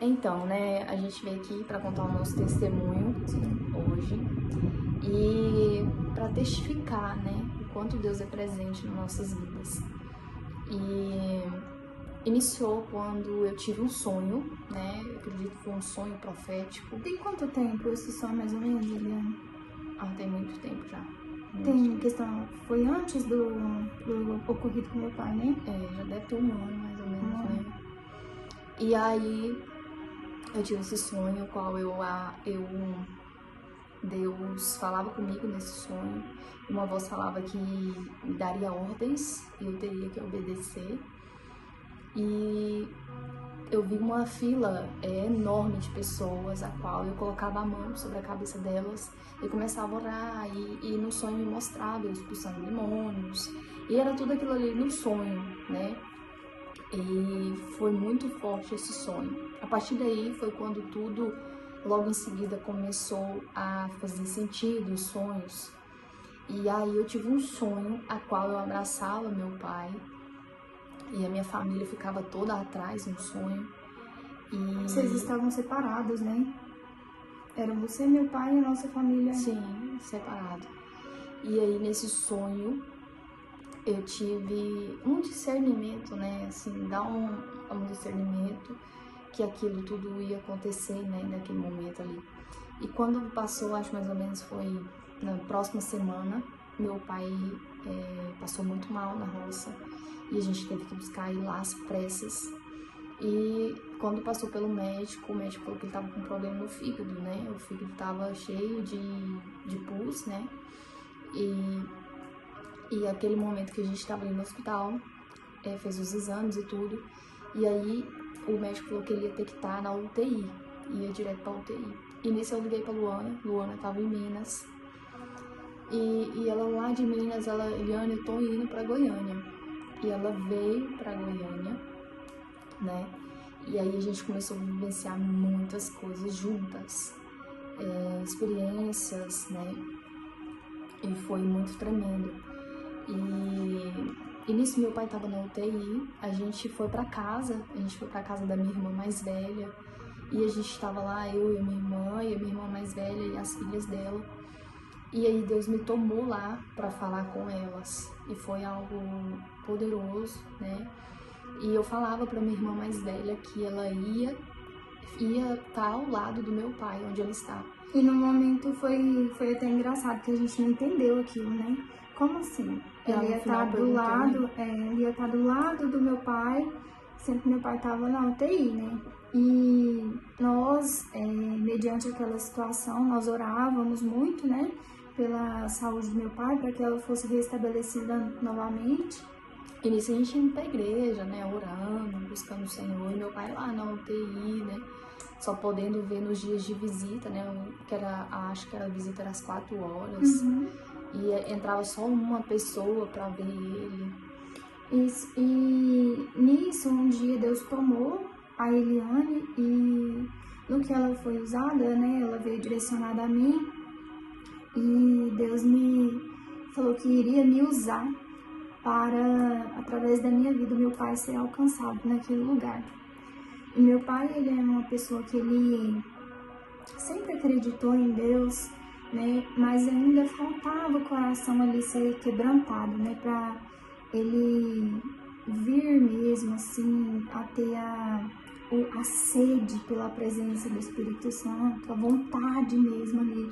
Então, né, a gente veio aqui para contar o nosso testemunho hoje e para testificar, né, o quanto Deus é presente nas nossas vidas. E iniciou quando eu tive um sonho, né, eu acredito que foi um sonho profético. Tem quanto tempo esse sonho, mais ou menos, Liliane? Tem muito tempo já. Tem questão, foi antes do ocorrido com meu pai, né? Já deve ter um ano, mais ou menos, né? E aí, eu tive esse sonho, qual Deus falava comigo nesse sonho. Uma voz falava que me daria ordens e eu teria que obedecer. E eu vi uma fila enorme de pessoas, a qual eu colocava a mão sobre a cabeça delas e começava a orar. E no sonho me mostrava eu expulsando demônios. E era tudo aquilo ali no sonho, né? E foi muito forte esse sonho. A partir daí foi quando tudo, logo em seguida, começou a fazer sentido, os sonhos. E aí eu tive um sonho, a qual eu abraçava meu pai e a minha família ficava toda atrás no sonho. E vocês estavam separados, né? Era você, meu pai e a nossa família. Sim, separado. E aí nesse sonho eu tive um discernimento, né? Assim, dá um discernimento que aquilo tudo ia acontecer, né? Naquele momento ali. E quando passou, acho mais ou menos foi na próxima semana, meu pai passou muito mal na roça e a gente teve que buscar ele lá às pressas. E quando passou pelo médico, o médico falou que ele tava com problema no fígado, né? O fígado tava cheio de pus, né? E aquele momento que a gente estava ali no hospital, fez os exames e tudo, e aí o médico falou que ele ia ter que estar na UTI, ia direto pra UTI. E nisso eu liguei pra Luana tava em Minas, e ela lá de Minas, Eliane, eu tô indo pra Goiânia. E ela veio pra Goiânia, né? E aí a gente começou a vivenciar muitas coisas juntas, experiências, né? E foi muito tremendo. E nisso meu pai tava na UTI, a gente foi pra casa da minha irmã mais velha, e a gente tava lá, eu e a minha irmã mais velha e as filhas dela. E aí Deus me tomou lá pra falar com elas, e foi algo poderoso, né? E eu falava pra minha irmã mais velha que ela ia estar ao lado do meu pai, onde ele está. E no momento foi até engraçado, que a gente não entendeu aquilo, né? Como assim? Ele ia estar do lado, ele ia estar do lado do meu pai, sempre que meu pai estava na UTI, né? E nós, mediante aquela situação, nós orávamos muito, né? Pela saúde do meu pai, para que ela fosse restabelecida novamente. E nisso a gente indo pra igreja, né? Orando, buscando o Senhor. E meu pai lá na UTI, né? Só podendo ver nos dias de visita, né? Acho que a visita era às 4 horas. Uhum. E entrava só uma pessoa pra ver ele. Isso. E nisso, um dia Deus tomou a Eliane e no que ela foi usada, né? Ela veio direcionada a mim e Deus me falou que iria me usar para, através da minha vida, meu pai ser alcançado naquele lugar. E meu pai, ele é uma pessoa que ele sempre acreditou em Deus, né? Mas ainda faltava o coração ali ser quebrantado, né? Para ele vir mesmo, assim, a ter a sede pela presença do Espírito Santo, a vontade mesmo ali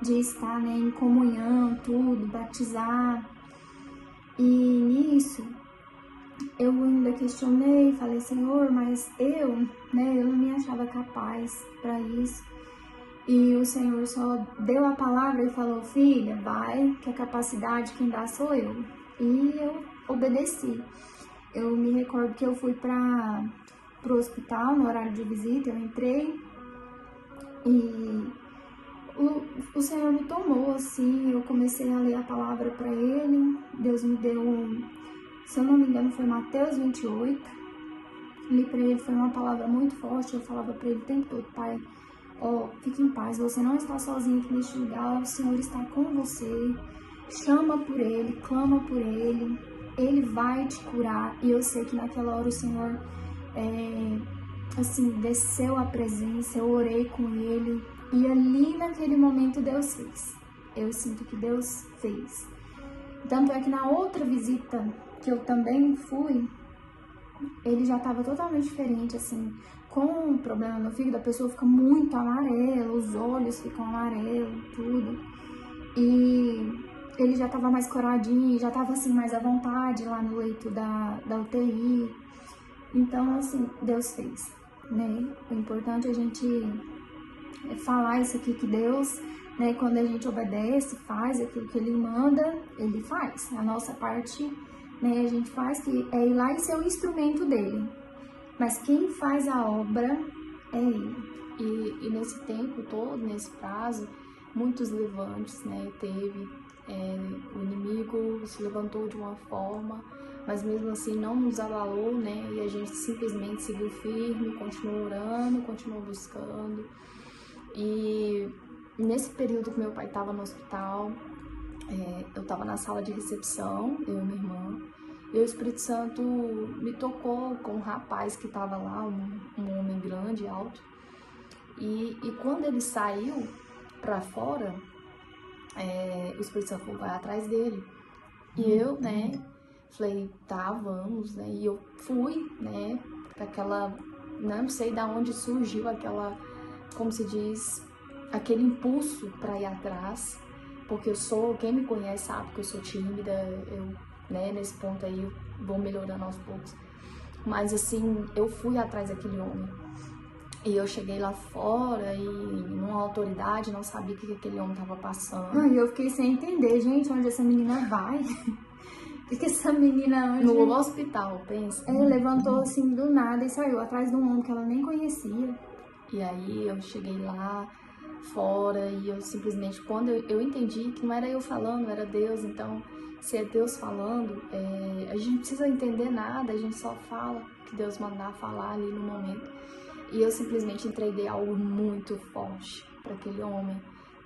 de estar, né, em comunhão, tudo, batizar. E nisso, eu ainda questionei, falei, Senhor, mas eu não me achava capaz para isso. E o Senhor só deu a palavra e falou, filha, vai, que a capacidade quem dá sou eu. E eu obedeci. Eu me recordo que eu fui para o hospital no horário de visita, eu entrei e o Senhor me tomou, assim, eu comecei a ler a palavra para ele, Deus me deu, se eu não me engano, foi Mateus 28, li para ele, foi uma palavra muito forte, eu falava para ele o tempo todo, pai, fique em paz, você não está sozinho aqui neste lugar, o Senhor está com você, chama por ele, clama por ele vai te curar, e eu sei que naquela hora o Senhor assim, desceu a presença, eu orei com ele e ali naquele momento Deus fez. Eu sinto que Deus fez. Tanto é que na outra visita que eu também fui, ele já estava totalmente diferente, assim, com o problema no fígado, a pessoa fica muito amarela, os olhos ficam amarelos, tudo. E ele já estava mais coradinho, já estava assim mais à vontade lá no leito da UTI. Então, assim, Deus fez, né? O importante é a gente falar isso aqui, que Deus, né, quando a gente obedece, faz aquilo que Ele manda, Ele faz. A nossa parte, né, a gente faz, que é ir lá e ser o instrumento dele. Mas quem faz a obra é Ele. E nesse tempo todo, nesse prazo, muitos levantes, né, teve, o inimigo se levantou de uma forma, mas mesmo assim não nos abalou, né, e a gente simplesmente seguiu firme, continuou orando, continuou buscando. E nesse período que meu pai estava no hospital, eu estava na sala de recepção, eu e minha irmã, e o Espírito Santo me tocou com um rapaz que estava lá, um homem grande, alto, e quando ele saiu para fora, o Espírito Santo vai atrás dele. E eu, né, falei, tá, vamos, né, e eu fui, né, pra aquela, não sei de onde surgiu aquela, como se diz, aquele impulso para ir atrás, porque quem me conhece sabe que eu sou tímida, eu, né, nesse ponto aí eu vou melhorando aos poucos, mas assim, eu fui atrás daquele homem, e eu cheguei lá fora e numa autoridade, não sabia o que aquele homem tava passando. E eu fiquei sem entender, gente, onde essa menina vai? Porque essa menina no hospital, pensa. Levantou assim do nada e saiu atrás de um homem que ela nem conhecia. E aí eu cheguei lá fora e eu simplesmente, quando eu entendi que não era eu falando, era Deus, então se é Deus falando, a gente não precisa entender nada, a gente só fala que Deus mandar falar ali no momento. E eu simplesmente entreguei algo muito forte para aquele homem,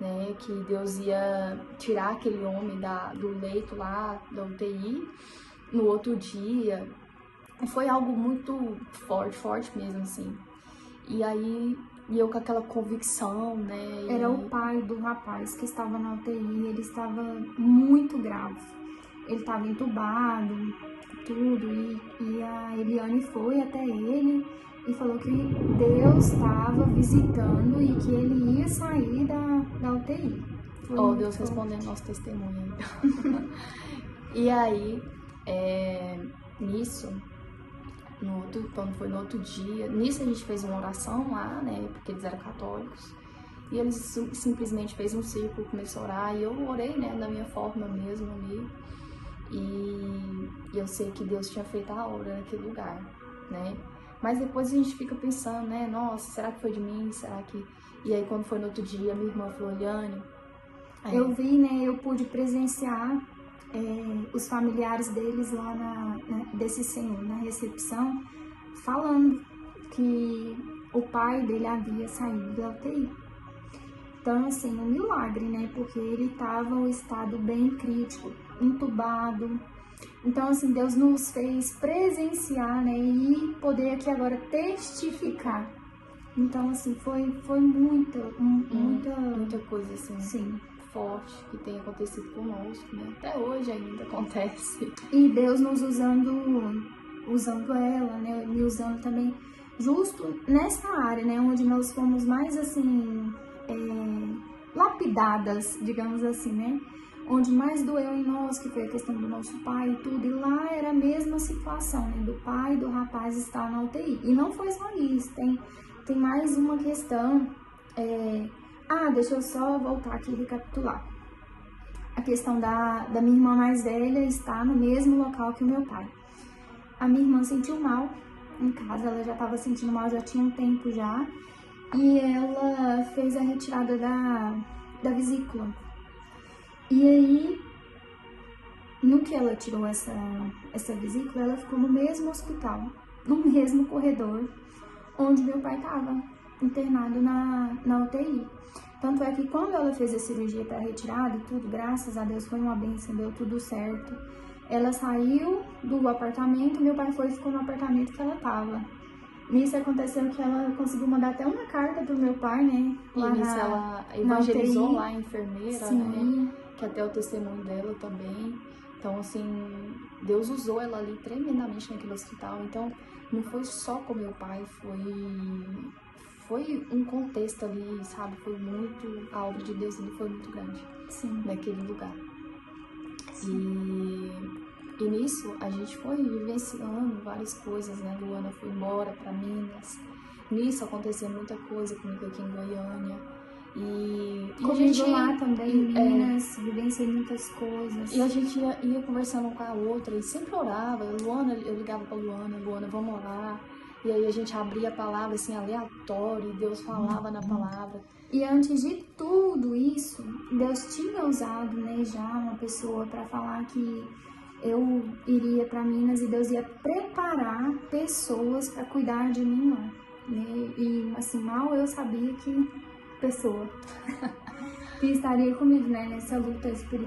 né, que Deus ia tirar aquele homem do leito lá da UTI no outro dia. Foi algo muito forte mesmo, assim. E aí, eu com aquela convicção, né. Era o pai do rapaz que estava na UTI, ele estava muito grave. Ele estava entubado, tudo, e a Eliane foi até ele e falou que Deus estava visitando e que ele ia sair da UTI. Deus respondendo nosso testemunho. E aí, nisso, quando foi no outro dia, nisso a gente fez uma oração lá, né, porque eles eram católicos, e eles simplesmente fez um círculo, começou a orar, e eu orei, né, da minha forma mesmo ali, e eu sei que Deus tinha feito a obra naquele lugar, né. Mas depois a gente fica pensando, né, nossa, será que foi de mim? Será que... E aí quando foi no outro dia, minha irmã falou, Eliane... Eu vi, né, eu pude presenciar os familiares deles lá desse senhor, na recepção, falando que o pai dele havia saído da UTI. Então, assim, um milagre, né, porque ele estava em um estado bem crítico, entubado. Então, assim, Deus nos fez presenciar, né, e poder aqui agora testificar. Então, assim, foi muita coisa, assim, sim, forte que tem acontecido conosco, né? Até hoje ainda acontece. E Deus nos usando ela, né, me usando também justo nessa área, né, onde nós fomos mais, assim, lapidadas, digamos assim, né? Onde mais doeu em nós, que foi a questão do nosso pai e tudo, e lá era a mesma situação, né, do pai do rapaz estar na UTI. E não foi só isso, tem mais uma questão, deixa eu só voltar aqui e recapitular. A questão da minha irmã mais velha estar no mesmo local que o meu pai. A minha irmã sentiu mal em casa, ela já estava sentindo mal, já tinha um tempo já, e ela fez a retirada da vesícula. E aí, no que ela tirou essa vesícula, ela ficou no mesmo hospital, no mesmo corredor, onde meu pai estava internado na UTI. Tanto é que quando ela fez a cirurgia para retirada e tudo, graças a Deus foi uma bênção, deu tudo certo. Ela saiu do apartamento, meu pai foi e ficou no apartamento que ela estava. nisso aconteceu que ela conseguiu mandar até uma carta pro meu pai, né? E Lá nisso ela evangelizou lá a enfermeira, Sim. né? Que até o testemunho dela também. Então, assim, Deus usou ela ali tremendamente naquele hospital. Então, não foi só com meu pai, foi um contexto ali, sabe? Foi muito, a obra de Deus ali foi muito grande. Sim. Naquele lugar. E nisso a gente foi vivenciando várias coisas, né? Luana foi embora para Minas. Nisso aconteceu muita coisa comigo aqui em Goiânia. E Comigo a gente lá também, em Minas, vivenciei muitas coisas. E a gente ia conversando com a outra e sempre orava. Luana, eu ligava pra Luana, vamos orar. E aí a gente abria a palavra assim, aleatório, e Deus falava na palavra. E antes de tudo isso, Deus tinha usado, né, já uma pessoa para falar que eu iria para Minas e Deus ia preparar pessoas para cuidar de mim lá, né? E assim, mal eu sabia que pessoa que estaria comigo, né, nessa luta espiritual.